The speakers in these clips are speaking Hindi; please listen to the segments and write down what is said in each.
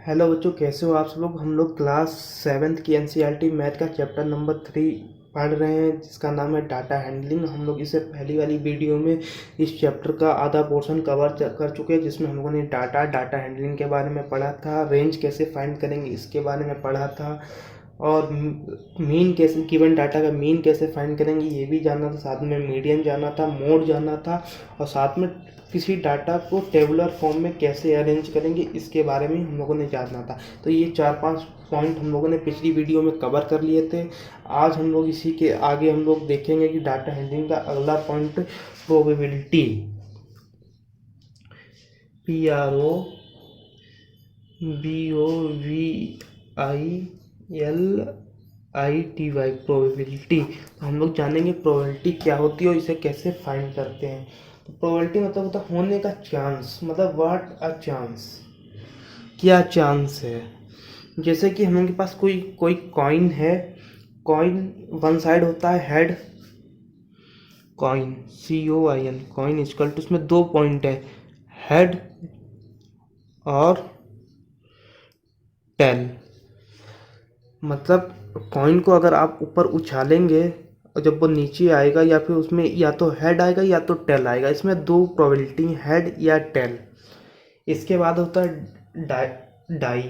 हेलो बच्चों, कैसे हो आप सब लोग। हम लोग क्लास 7th की एनसीईआरटी मैथ का चैप्टर नंबर 3 पढ़ रहे हैं, जिसका नाम है डाटा हैंडलिंग। हम लोग इससे पहली वाली वीडियो में इस चैप्टर का आधा पोर्शन कवर कर चुके हैं, जिसमें हम लोगों ने डाटा हैंडलिंग के बारे में पढ़ा था, रेंज कैसे फाइंड करेंगे इसके बारे में पढ़ा था, और मीन कैसे, गिवन डाटा का मीन कैसे फाइंड करेंगे ये भी जानना था। साथ में मीडियन जानना था, मोड जानना था, और साथ में किसी डाटा को टेबुलर फॉर्म में कैसे अरेंज करेंगे इसके बारे में हम लोगों ने जानना था। तो ये 4-5 पॉइंट हम लोगों ने पिछली वीडियो में कवर कर लिए थे। आज हम लोग इसी के आगे हम लोग देखेंगे कि डाटा हैंडलिंग का अगला पॉइंट प्रोबेबिलिटी, PROBABLITY, प्रोबेबिलिटी। तो हम लोग जानेंगे प्रोबेबिलिटी क्या होती है और इसे कैसे फाइंड करते हैं। तो प्रोबेबिलिटी मतलब होता है होने का चांस, मतलब व्हाट अ चांस, क्या चांस है। जैसे कि हम लोग के पास कोई कोई कॉइन है, कॉइन वन साइड होता है head, coin COIN, coin equal to, उसमें 2 पॉइंट है, हेड और टेल। मतलब कॉइन को अगर आप ऊपर उछालेंगे और जब वो नीचे आएगा, या फिर उसमें या तो हेड आएगा या तो टेल आएगा। इसमें 2 प्रोबेबिलिटी, हेड या टेल। इसके बाद होता है डाई,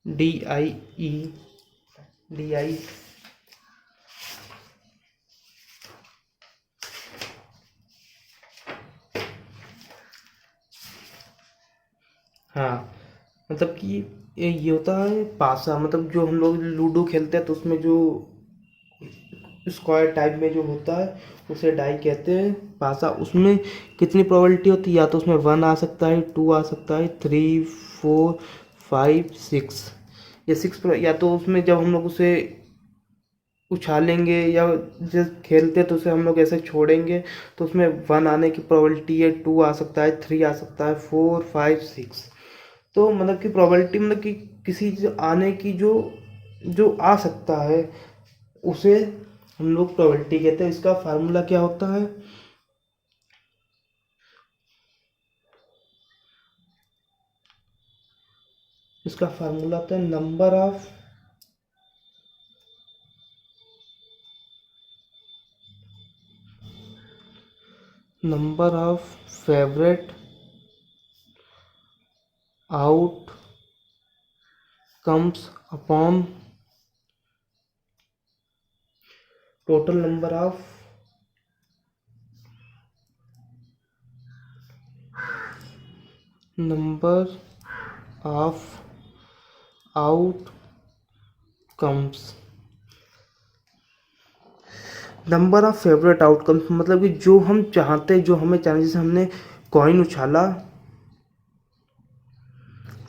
DIE, हाँ, मतलब कि ये होता है पासा। मतलब जो हम लोग लूडो खेलते हैं तो उसमें जो स्क्वायर टाइप में जो होता है उसे डाई कहते हैं, पासा। उसमें कितनी प्रोबेबिलिटी होती है, या तो उसमें 1 आ सकता है, 2 आ सकता है, 3, 4, 5, 6। ये 6, या तो उसमें जब हम लोग उसे उछालेंगे या जब खेलते तो उसे हम लोग ऐसे छोड़ेंगे तो उसमें 1 आने की प्रोबेबिलिटी है, 2 आ सकता है, 3 आ सकता है, 4, 5, 6। तो मतलब कि प्रोबेबिलिटी, मतलब कि किसी चीज़ आने की जो जो आ सकता है उसे हम लोग प्रोबेबिलिटी कहते हैं। इसका फार्मूला क्या होता है, इसका फार्मूला होता है number of favourite out comes upon total number of outcomes. Number of favourite outcomes मतलब कि जो हम चाहते हैं, जो हमें चाहिए। जैसे हमने कॉइन उछाला,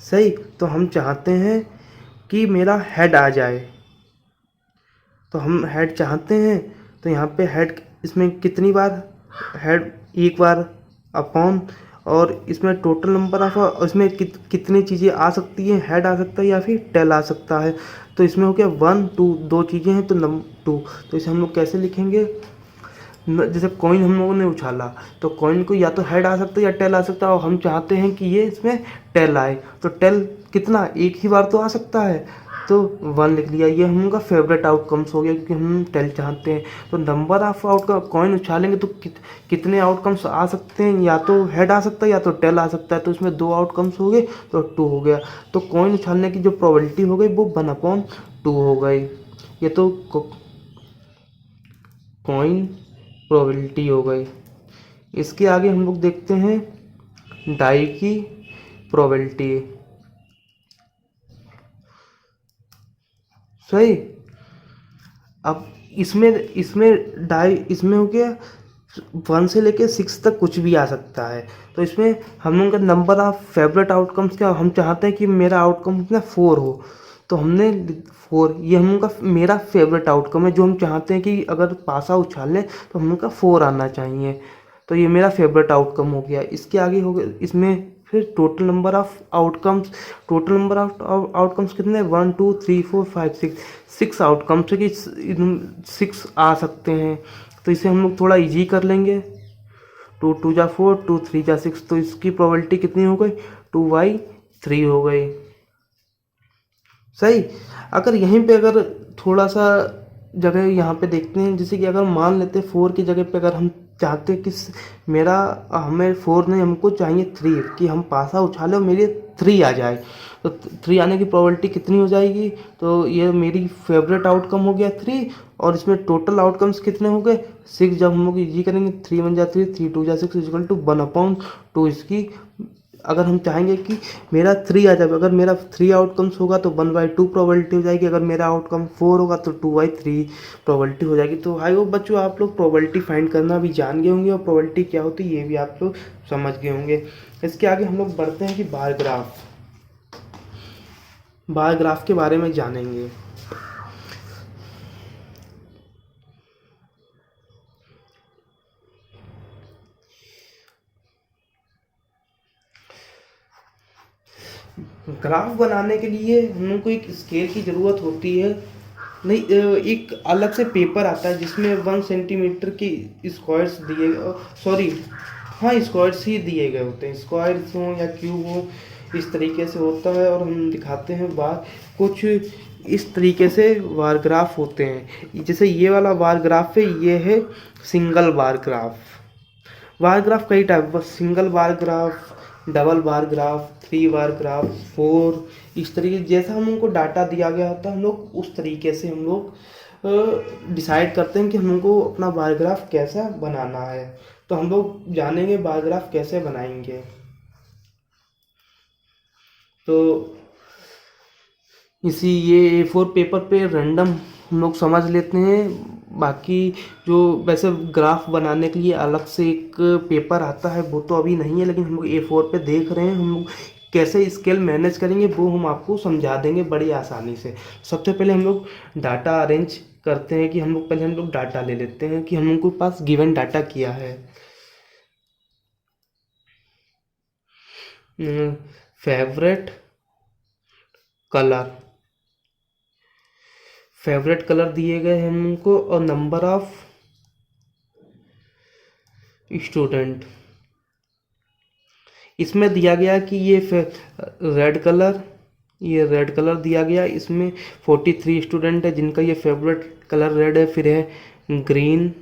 सही, तो हम चाहते हैं कि मेरा हेड आ जाए, तो हम हेड चाहते हैं। तो यहाँ पे हेड, इसमें कितनी बार हेड, एक बार, अपॉन, और इसमें टोटल नंबर ऑफ, इसमें कितनी चीज़ें आ सकती हैं, हेड आ सकता है या फिर टेल आ सकता है। तो इसमें हो गया 1, 2, 2 चीज़ें हैं तो 2। तो इसे हम लोग कैसे लिखेंगे, जैसे कॉइन हम लोगों ने उछाला तो कॉइन को या तो हेड आ सकता है या टेल आ सकता है, और हम चाहते हैं कि ये इसमें टेल आए। तो टेल कितना, एक ही बार तो आ सकता है, तो 1 लिख लिया। ये हम उनका फेवरेट आउटकम्स हो गया, क्योंकि हम टेल चाहते हैं। तो नंबर ऑफ आउटकम, कॉइन उछालेंगे तो कितने आउटकम्स आ सकते हैं, या तो हेड आ सकता है या तो टेल आ सकता है। तो इसमें 2 आउटकम्स हो गए तो 2 हो गया। तो कॉइन उछालने की जो प्रोबेबिलिटी हो गई वो 1/2 हो गई। ये तो कॉइन प्रोबेबिलिटी हो गई। इसके आगे हम लोग देखते हैं डाई की प्रोबेबिलिटी, सही। अब इसमें इसमें डाई, इसमें हो गया 1 से लेके 6 तक कुछ भी आ सकता है। तो इसमें हम लोग का नंबर ऑफ फेवरेट आउटकम्स क्या, हम चाहते हैं कि मेरा आउटकम कितना 4 हो। तो हमने 4, ये हम लोग का मेरा फेवरेट आउटकम है, जो हम चाहते हैं कि अगर पासा उछाल लें तो हम लोग का 4 आना चाहिए। तो ये मेरा फेवरेट आउटकम हो गया। इसके आगे हो गया, इसमें फिर total number of outcomes, total number of outcomes कितने, 1, 2, 3, 4, 5, 6, 6 आउटकम्स है कि 6 आ सकते हैं। तो इसे हम लोग थोड़ा इजी कर लेंगे। 2 जा 4, 2 3 जा 6, तो इसकी प्रोबेबिलिटी कितनी हो गई? 2/3 हो गई। सही। अगर यहीं पे अगर थोड़ा सा जगह यहाँ पे देखते हैं, जैसे कि अगर मान लेते हैं 4 की जगह पे अगर हम चाहते हैं कि मेरा हमें 4 नहीं, हमको चाहिए 3, कि हम पासा उछाले और मेरे 3 आ जाए, तो 3 आने की प्रोबेबिलिटी कितनी हो जाएगी? तो ये मेरी फेवरेट आउटकम हो गया 3, और इसमें टोटल आउटकम्स कितने हो गए? 6। जब हम लोग इजी करेंगे 3 1 जा 3, 3 2 जा 6 इक्वल टू 1/2 इसकी। अगर हम चाहेंगे कि मेरा 3 आ जाए, अगर मेरा 3 आउटकम्स होगा तो 1/2 प्रोबेबिलिटी हो जाएगी, अगर मेरा आउटकम 4 होगा तो 2/3 प्रोबेबिलिटी हो जाएगी। तो आई होप बच्चों आप लोग प्रोबेबिलिटी फाइंड करना भी जान गए होंगे, और प्रोबेबिलिटी क्या होती है ये भी आप लोग समझ गए होंगे। इसके आगे हम लोग बढ़ते हैं कि बार ग्राफ के बारे में जानेंगे। ग्राफ बनाने के लिए हम लोग को एक स्केल की ज़रूरत होती है। नहीं, एक अलग से पेपर आता है जिसमें 1 सेंटीमीटर की स्क्वायर्स दिए, सॉरी, हाँ स्क्वायर्स ही दिए गए होते हैं, स्क्वायर्स हों या क्यूब हो, इस तरीके से होता है। और हम दिखाते हैं बार कुछ इस तरीके से बार ग्राफ होते हैं। जैसे ये वाला बार ग्राफ है, ये है single bar graph. Bar graph कई टाइप, बस single bar graph, double bar graph, 3 bar graph, 4, इस तरीके जैसा हम उनको डाटा दिया गया होता है हम लोग उस तरीके से हम लोग डिसाइड करते हैं कि हमको अपना बार ग्राफ कैसा बनाना है। तो हम लोग जानेंगे बार ग्राफ कैसे बनाएंगे। तो इसी ये A4 पेपर पे रैंडम हम लोग समझ लेते हैं। बाकी जो वैसे ग्राफ बनाने के लिए अलग से एक पेपर आता है वो तो अभी नहीं है, लेकिन हम लोग A4 पे देख रहे हैं। हम लोग कैसे स्केल मैनेज करेंगे वो हम आपको समझा देंगे बड़ी आसानी से। सबसे पहले हम लोग डाटा अरेंज करते हैं, कि हम लोग डाटा ले लेते हैं कि हम लोग के पास गिवन डाटा किया है। फेवरेट कलर, फेवरेट कलर दिए गए हैं हमको, और नंबर ऑफ स्टूडेंट इसमें दिया गया कि ये रेड कलर, ये रेड कलर दिया गया। इसमें 43 स्टूडेंट है जिनका ये फेवरेट कलर रेड है। फिर है ग्रीन,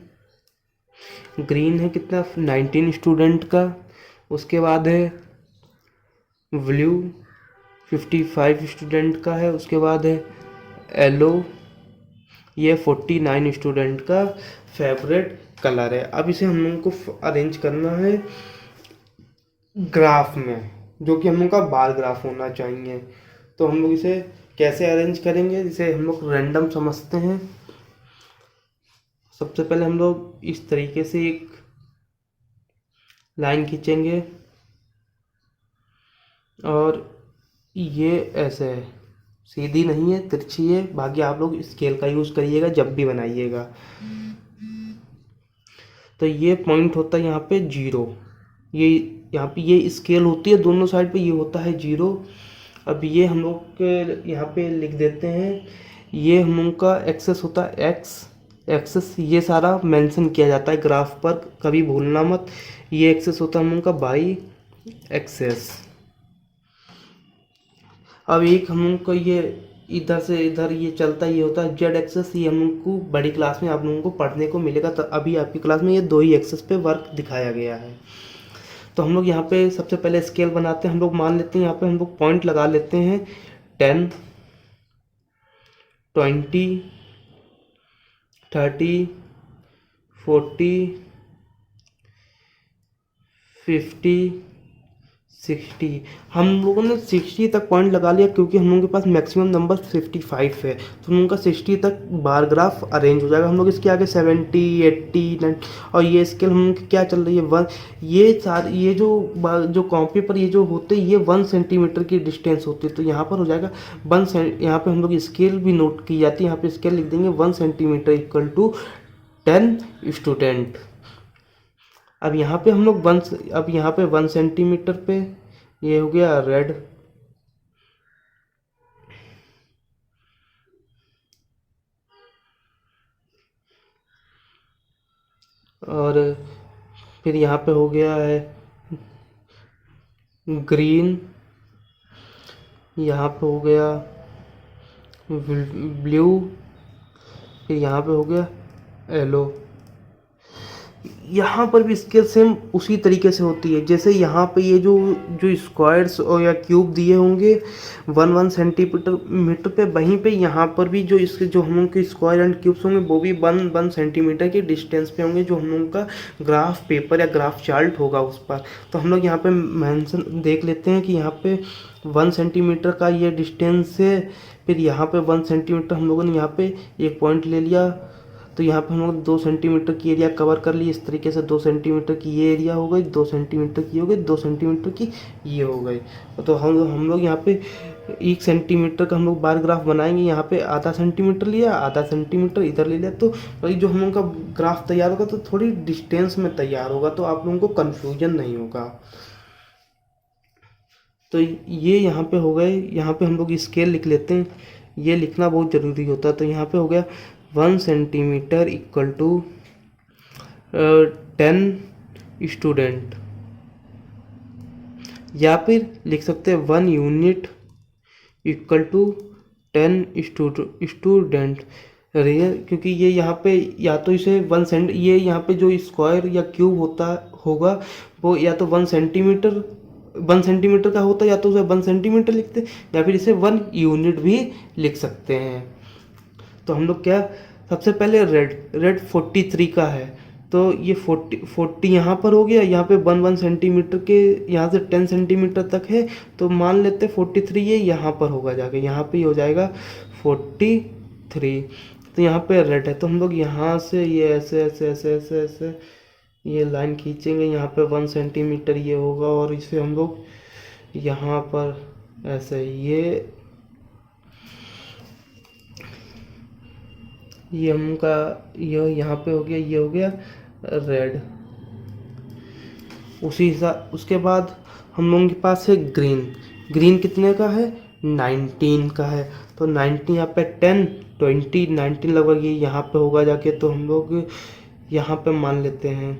ग्रीन है कितना 19 स्टूडेंट का। उसके बाद है ब्लू, 55 स्टूडेंट का है। उसके बाद है येलो, ये 49 स्टूडेंट का फेवरेट कलर है। अब इसे हम लोग को अरेंज करना है ग्राफ में, जो कि हम लोग का बार ग्राफ होना चाहिए। तो हम लोग इसे कैसे अरेंज करेंगे, इसे हम लोग रैंडम समझते हैं। सबसे पहले हम लोग इस तरीके से एक लाइन खींचेंगे, और ये ऐसे है, सीधी नहीं है, तिरछी है। बाकी आप लोग स्केल का यूज़ करिएगा जब भी बनाइएगा। तो ये पॉइंट होता है यहाँ पे 0, ये यहाँ पे ये स्केल होती है दोनों साइड पे, ये होता है 0। अब ये हम लोग यहाँ पे लिख देते हैं, ये हम लोग का एक्सेस होता है एक्सेस, ये सारा मेंशन किया जाता है ग्राफ पर, कभी भूलना मत। ये एक्सेस होता है हम लोग का बाई एक्सेस। अब एक हम लोग को ये इधर से इधर ये चलता, ये होता है जेड एक्सेस। ये हम लोग को बड़ी क्लास में आप लोगों को पढ़ने को मिलेगा। तो अभी आपकी क्लास में ये 2 ही एक्सेस पे वर्क दिखाया गया है। तो हम लोग यहाँ पे सबसे पहले स्केल बनाते हैं। हम लोग मान लेते हैं यहाँ पे हम लोग पॉइंट लगा लेते हैं 10, 20, 30, 40, 50, 60। हम लोगों ने 60 तक पॉइंट लगा लिया, क्योंकि हम लोगों के पास मैक्सिमम नंबर 55 है। तो हम लोगों का 60 तक बार ग्राफ अरेंज हो जाएगा। हम लोग इसके आगे 70, 80, 90, और ये स्केल हम लोग की क्या चल रही है 1। ये सारे ये जो कॉपी पर ये जो होते हैं ये 1 सेंटीमीटर की डिस्टेंस होती है। तो यहाँ पर हो जाएगा 1 यहाँ पे हम लोग स्केल भी नोट की जाती है। यहाँ पे स्केल लिख देंगे 1 सेंटीमीटर इक्वल टू 10 स्टूडेंट। अब यहाँ पे हम लोग अब यहाँ पे 1 सेंटीमीटर पे ये हो गया रेड, और फिर यहाँ पे हो गया है ग्रीन, यहाँ पे हो गया ब्लू, फिर यहाँ पे हो गया येलो। यहाँ पर भी स्केल सेम उसी तरीके से होती है, जैसे यहाँ पे ये जो जो स्क्वायर्स और या क्यूब दिए होंगे 1 सेंटीमीटर मीटर पे, वहीं पे यहाँ पर भी जो इसके जो हम लोग के स्क्वायर एंड क्यूब्स होंगे वो भी 1 सेंटीमीटर के डिस्टेंस पे होंगे, जो हम लोग का ग्राफ पेपर या ग्राफ चार्ट होगा उस पर। तो हम लोग यहाँ पे मेंशन देख लेते हैं कि यहाँ पे 1 सेंटीमीटर का ये डिस्टेंस है। फिर यहाँ पे 1 सेंटीमीटर हम लोगों ने यहाँ पे एक पॉइंट ले लिया, तो यहाँ पे हम लोग 2 सेंटीमीटर की एरिया कवर कर ली। इस तरीके से 2 सेंटीमीटर की ये एरिया हो गई, 2 सेंटीमीटर की हो गई, 2 सेंटीमीटर की ये हो गई। तो हम लोग यहाँ पे 1 सेंटीमीटर का हम लोग बार ग्राफ बनाएंगे। यहाँ पे आधा सेंटीमीटर लिया, आधा सेंटीमीटर इधर ले लिया, तो वही जो हम लोग का ग्राफ तैयार होगा तो थोड़ी डिस्टेंस में तैयार होगा, तो आप लोगों को कन्फ्यूजन नहीं होगा। तो ये यहाँ पे हो गए। यहाँ पे हम लोग स्केल लिख लेते हैं, ये लिखना बहुत ज़रूरी होता है। तो यहाँ पे हो गया 1 सेंटीमीटर इक्वल टू 10 स्टूडेंट, या फिर लिख सकते हैं 1 यूनिट इक्वल टू 10 स्टूडेंट। क्योंकि ये यहाँ पे या तो इसे ये यहाँ पे जो स्क्वायर या क्यूब होगा वो या तो 1 सेंटीमीटर का होता है, या तो उसे 1 सेंटीमीटर लिखते हैं, या फिर इसे 1 यूनिट भी लिख सकते हैं। तो हम लोग क्या, सबसे पहले रेड 43 का है, तो ये 40 यहाँ पर हो गया। यहाँ पे 1 सेंटीमीटर के यहाँ से 10 सेंटीमीटर तक है, तो मान लेते 43 ये यहाँ पर होगा जाके, यहाँ पे हो जाएगा 43। तो यहाँ पे रेड है, तो हम लोग यहाँ से ये ऐसे ऐसे ऐसे ऐसे ऐसे ये लाइन खींचेंगे। यहाँ पे 1 सेंटीमीटर ये होगा, और इसे हम लोग यहाँ पर ऐसे ये हमका ये यहाँ पे हो गया, ये हो गया रेड। उसी हिसाब उसके बाद हम लोगों के पास है ग्रीन कितने का है, 19 का है। तो 19 यहाँ पे 10 20 19 लगभग ये यहाँ पे होगा जाके, तो हम लोग यहाँ पे मान लेते हैं।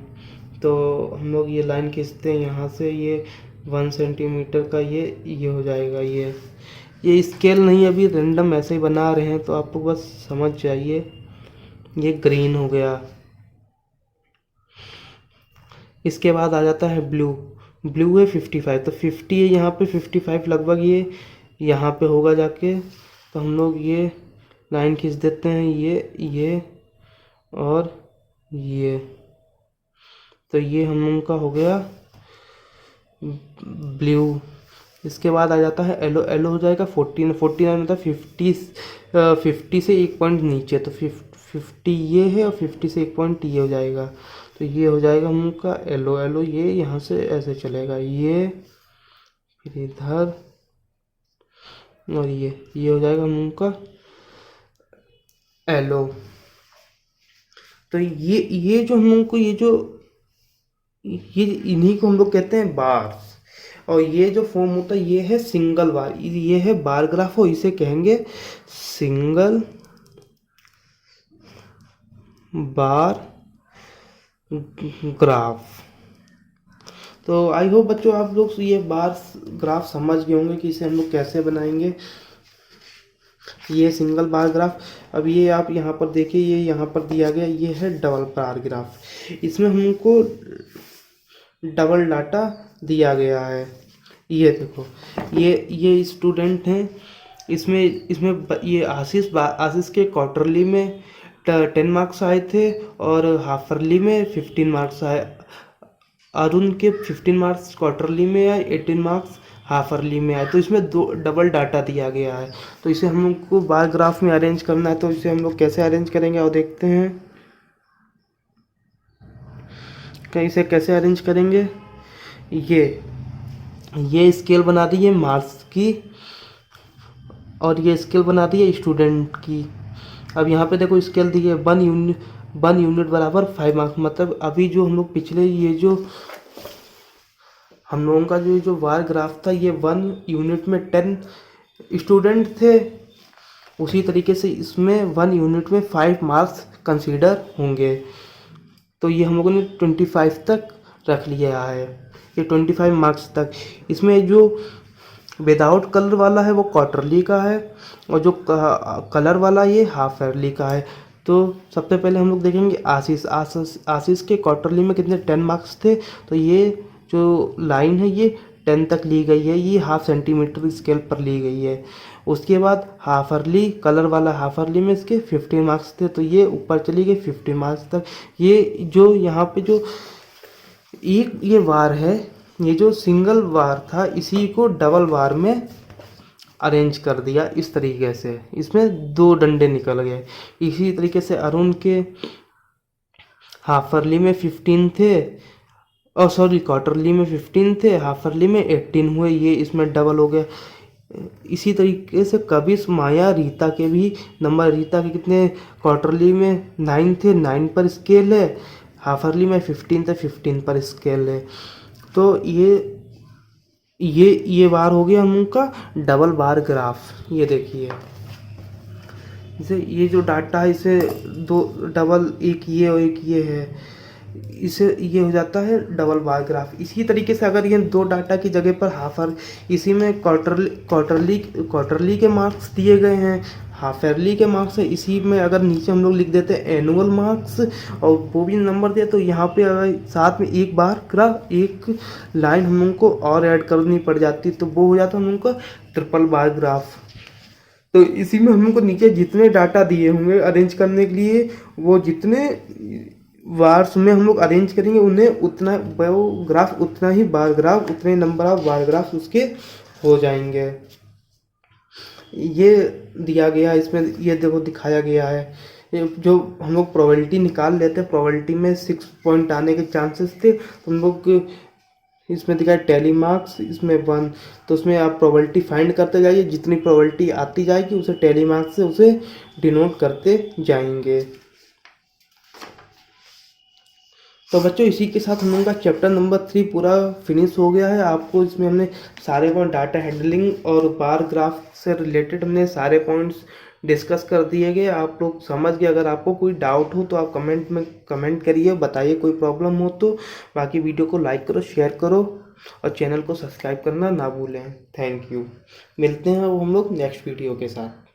तो हम लोग ये लाइन खींचते हैं यहाँ से, ये 1 सेंटीमीटर का ये हो जाएगा। ये स्केल नहीं, अभी रैंडम ऐसे ही बना रहे हैं, तो आपको बस समझ जाइए। ये ग्रीन हो गया। इसके बाद आ जाता है ब्लू है 55, तो 50 है यहाँ पे, 55 लगभग ये यहाँ पे होगा जाके। तो हम लोग ये लाइन खींच देते हैं, ये और ये। तो ये हम लोग का हो गया ब्लू। इसके बाद आ जाता है येलो हो जाएगा 49 मतलब 50 से 1 पॉइंट नीचे, तो 50 ये है और 50 से 1 पॉइंट ये हो जाएगा। तो ये हो जाएगा हम लोग का येलो ये यहाँ से ऐसे चलेगा, ये फिर इधर, और ये हो जाएगा हम लोग का येलो। तो ये जो हम लोग को ये इन्हीं को हम लोग कहते हैं बार्स। और ये जो फॉर्म होता है ये है सिंगल बार, ये है बार ग्राफ, और इसे कहेंगे सिंगल बार ग्राफ। तो आई होप बच्चों आप लोग ये बार ग्राफ समझ गए होंगे कि इसे हम लोग कैसे बनाएंगे। ये सिंगल बार ग्राफ। अब ये आप यहाँ पर देखिए, ये यहाँ पर दिया गया, ये है डबल बार ग्राफ। इसमें हमको डबल डाटा दिया गया है। ये देखो, ये स्टूडेंट हैं, इसमें ये आशीष के क्वार्टरली में 10 मार्क्स आए थे, और हाफ ईयरली में 15 मार्क्स आए। अरुण के 15 मार्क्स क्वार्टरली में आए, 18 मार्क्स हाफ ईयरली में आए। तो इसमें 2 डबल डाटा दिया गया है। तो इसे हम लोग को बार ग्राफ में अरेंज करना है। तो इसे हम लोग कैसे अरेंज करेंगे और देखते हैं कि इसे कैसे अरेंज करेंगे। ये स्केल बना दी है मार्क्स की, और ये स्केल बना दी है स्टूडेंट की। अब यहाँ पे देखो स्केल दी है 1 यूनिट बराबर 5 मार्क्स। मतलब अभी जो हम लोग पिछले ये जो हम लोगों का जो बार ग्राफ था, ये 1 यूनिट में 10 स्टूडेंट थे, उसी तरीके से इसमें 1 यूनिट में 5 मार्क्स कंसीडर होंगे। तो ये हम लोगों ने 25 तक रख लिया है। ये 25 मार्क्स तक। इसमें जो विदाउट कलर वाला है वो क्वार्टरली का है, और जो कलर वाला ये हाफ ईयरली का है। तो सबसे पहले हम लोग देखेंगे आशीष के क्वार्टरली में कितने 10 मार्क्स थे। तो ये जो लाइन है ये 10 तक ली गई है, ये हाफ सेंटीमीटर स्केल पर ली गई है। उसके बाद हाफ ईयरली कलर वाला हाफ ईयरली में इसके 15 मार्क्स थे, तो ये ऊपर चली गई 50 मार्क्स तक। ये जो यहाँ पे जो एक ये वार है, ये जो सिंगल वार था इसी को डबल वार में अरेंज कर दिया इस तरीके से। इसमें 2 डंडे निकल गए। इसी तरीके से अरुण के हाफ ईयरली में 15 थे, और सॉरी क्वार्टरली में 15 थे, हाफ ईयरली में 18 हुए, ये इसमें डबल हो गया। इसी तरीके से कबिश, माया, रीता के भी नंबर, रीता के कितने क्वार्टरली में 9 थे, 9 पर स्केल है, हाफ ईयरली में 15 थे, 15 पर स्केल है। तो ये बार हो गया हम उनका डबल बार ग्राफ। ये देखिए, जैसे ये जो डाटा है इसे 2 डबल, एक ये और एक ये है, इसे ये हो जाता है डबल बार ग्राफ। इसी तरीके से अगर ये 2 डाटा की जगह पर हाफ ईयर, इसी में क्वार्टरली के मार्क्स दिए गए हैं, हाफ ईयरली के मार्क्स है, इसी में अगर नीचे हम लोग लिख देते हैं एनुअल मार्क्स और वो भी नंबर दिया, तो यहाँ पे अगर साथ में एक बार ग्राफ, एक लाइन हम लोग को और ऐड करनी पड़ जाती, तो वो हो जाता हम लोग का ट्रिपल बार ग्राफ। तो इसी में हम लोग को नीचे जितने डाटा दिए होंगे अरेंज करने के लिए, वो जितने वार्स में हम लोग अरेंज करेंगे उन्हें उतना वो ग्राफ, उतना ही बार ग्राफ, उतने नंबर ऑफ बार ग्राफ उसके हो जाएंगे। ये दिया गया इसमें, ये देखो दिखाया गया है। ये जो हम लोग प्रोबेबिलिटी निकाल लेते हैं, प्रोबेबिलिटी में 6 पॉइंट आने के चांसेस थे, तो हम लोग इसमें दिखाया टैली मार्क्स, इसमें 1, तो उसमें आप प्रोबेबिलिटी फाइंड करते जाइए, जितनी प्रोबेबिलिटी आती जाएगी उसे टैली मार्क्स से उसे डिनोट करते जाएंगे। तो बच्चों इसी के साथ हम लोग का चैप्टर नंबर 3 पूरा फिनिश हो गया है। आपको इसमें हमने सारे पॉइंट, डाटा हैंडलिंग और बार ग्राफ से रिलेटेड हमने सारे पॉइंट्स डिस्कस कर दिए गए। आप लोग समझ गए। अगर आपको कोई डाउट हो तो आप कमेंट में कमेंट करिए, बताइए कोई प्रॉब्लम हो तो। बाकी वीडियो को लाइक करो, शेयर करो और चैनल को सब्सक्राइब करना ना भूलें। Thank you. मिलते हैं हम लोग नेक्स्ट वीडियो के साथ।